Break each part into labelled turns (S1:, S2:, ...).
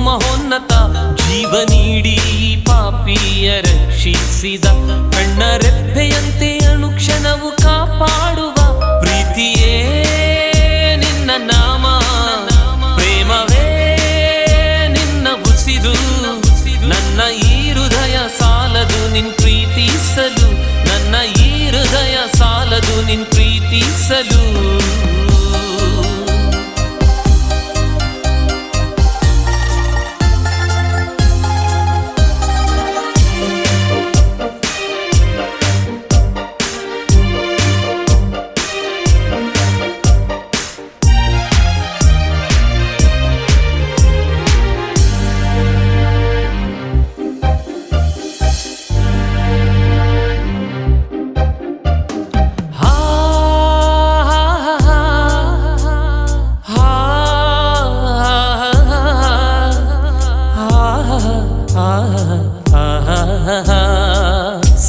S1: ಮಹೋನ್ನತ ಜೀವ ನೀಡಿ ಪಾಪಿಯ ರಕ್ಷಿಸಿದ ಕಣ್ಣರೆಪ್ಪೆಯಂತೆ ಅನುಕ್ಷಣವು ಕಾಪಾಡುವ ಪ್ರೀತಿಯೇ ನಿನ್ನ ನಾಮ ಪ್ರೇಮವೇ ನಿನ್ನ ಉಸಿರು ನನ್ನ ಈ ಹೃದಯ ಸಾಲದು ನಿನ್ ಪ್ರೀತಿಸಲು ನನ್ನ ಈ ಹೃದಯ ಸಾಲದು ನಿನ್ ಪ್ರೀತಿಸಲು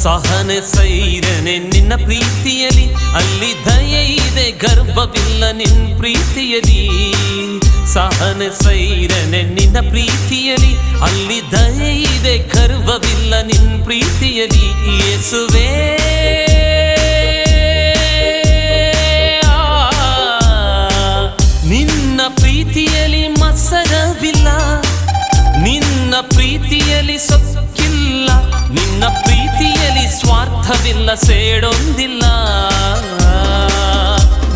S1: ಸಹನೆ ಸೈರನೆ ನಿನ್ನ ಪ್ರೀತಿಯಲಿ ಅಲ್ಲಿ ದಯೆ ಇದೆ ಗರ್ವವಿಲ್ಲ ನಿನ್ನ ಪ್ರೀತಿಯಲಿ ಸಹನೆ ಸೈರನೆ ನಿನ್ನ ಪ್ರೀತಿಯಲಿ ಅಲ್ಲಿ ದಯೆ ಇದೆ ಗರ್ವವಿಲ್ಲ ನಿನ್ನ ಪ್ರೀತಿಯಲಿ ಯೇಸುವೇ ನಿನ್ನ ಪ್ರೀತಿಯಲಿ ಮತ್ಸರವಿಲ್ಲ ನಿನ್ನ ಪ್ರೀತಿಯಲಿ ಸೊಕ್ಕಿಲ್ಲ ನಿನ್ನ ಪ್ರೀತಿಯಲಿ ಸ್ವಾರ್ಥವಿಲ್ಲ ಸೇಡೊಂದಿಲ್ಲ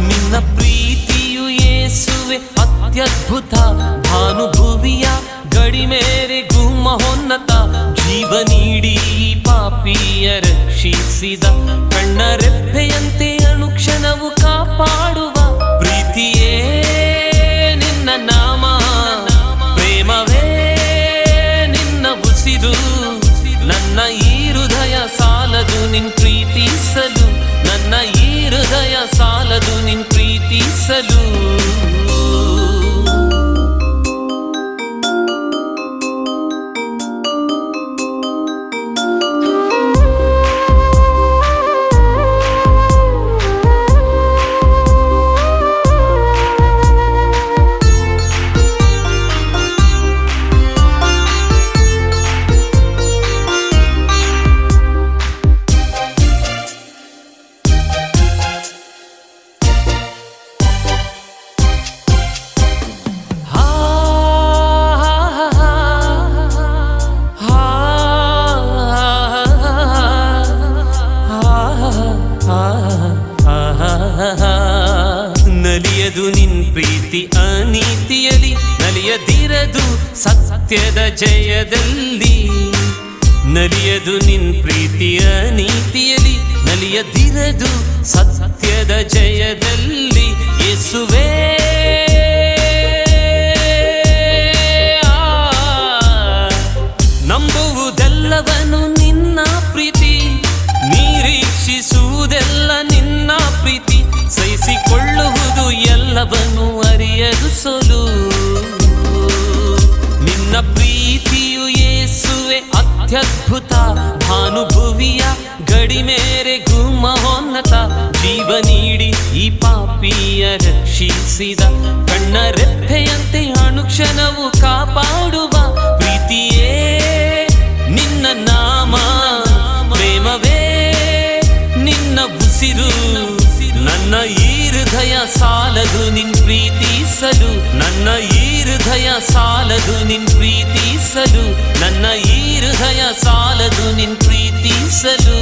S1: ನಿನ್ನ ಪ್ರೀತಿಯು ಯೇಸುವೆ ಅತ್ಯದ್ಭುತ ಭಾನುಭುವಿಯ ಗಡಿಮೇರೆಗೂ ಮಹೋನ್ನತ ಜೀವ ನೀಡಿ ಪಾಪಿಯ ರಕ್ಷಿಸಿದ ಕಣ್ಣರೆಪ್ಪೆಯಂತೆ ಅನುಕ್ಷಣವು ಕಾಪಾಡುವ ಪ್ರೀತಿಯೇ ನಿನ್ನ ನಾಮ ಪ್ರೇಮವೇ ನಿನ್ನ ಉಸಿರು ನನ್ನ ಈ ಹೃದಯ ಸಾಲದು ನಿನ್ ಪ್ರೀತಿಸಲು ನನ್ನ ಈ ಹೃದಯ ಸಾಲದು ನಿನ್ ಪ್ರೀತಿಸಲು ನಲಿಯದು ನಿನ್ ಪ್ರೀತಿ ಅನೀತಿಯಲಿ ನಲಿಯದಿರದು ಸತ್ಯದ ಜಯದಲ್ಲಿ ನಲಿಯದು ನಿನ್ ಪ್ರೀತಿ ಅನೀತಿಯಲಿ ನಲಿಯದಿರದು ಸತ್ಯದ ಜಯದಲ್ಲಿ ಯೇಸುವೇ ನಂಬುವುದೆಲ್ಲವನು ನಿನ್ನ ಪ್ರೀತಿ ನಿರೀಕ್ಷಿಸುವುದೆಲ್ಲ ನಿನ್ನ ಪ್ರೀತಿ ಸಹಿಸಿಕೊಳ್ಳುವುದು ಎಲ್ಲವನ್ನೂ ಅರಿಯದು ಸೋಲು ನಿನ್ನ ಪ್ರೀತಿಯು ಯೇಸುವೆ ಅತ್ಯದ್ಭುತ ಭಾನುಭುವಿಯ ಗಡಿಮೇರೆಗೂ ಮಹೋನ್ನತ ಜೀವ ನೀಡಿ ಈ ಪಾಪಿಯ ರಕ್ಷಿಸಿದ ಕಣ್ಣರೆಪ್ಪೆಯಂತೆ ಅನುಕ್ಷಣವು ಕಾಪಾಡುವ ಪ್ರೀತಿಯೇ ನಿನ್ನ ನಾಮ ಪ್ರೇಮವೇ ನಿನ್ನ ಉಸಿರು ನನ್ನ ಈ ಹೃದಯ ಸಾಲದು ನಿನ್ ಪ್ರೀತಿಸಲು ನನ್ನ ಈ ಹೃದಯ ಸಾಲದು ನಿನ್ ಪ್ರೀತಿಸಲು ನನ್ನ ಈ ಹೃದಯ ಸಾಲದು ನಿನ್ ಪ್ರೀತಿಸಲು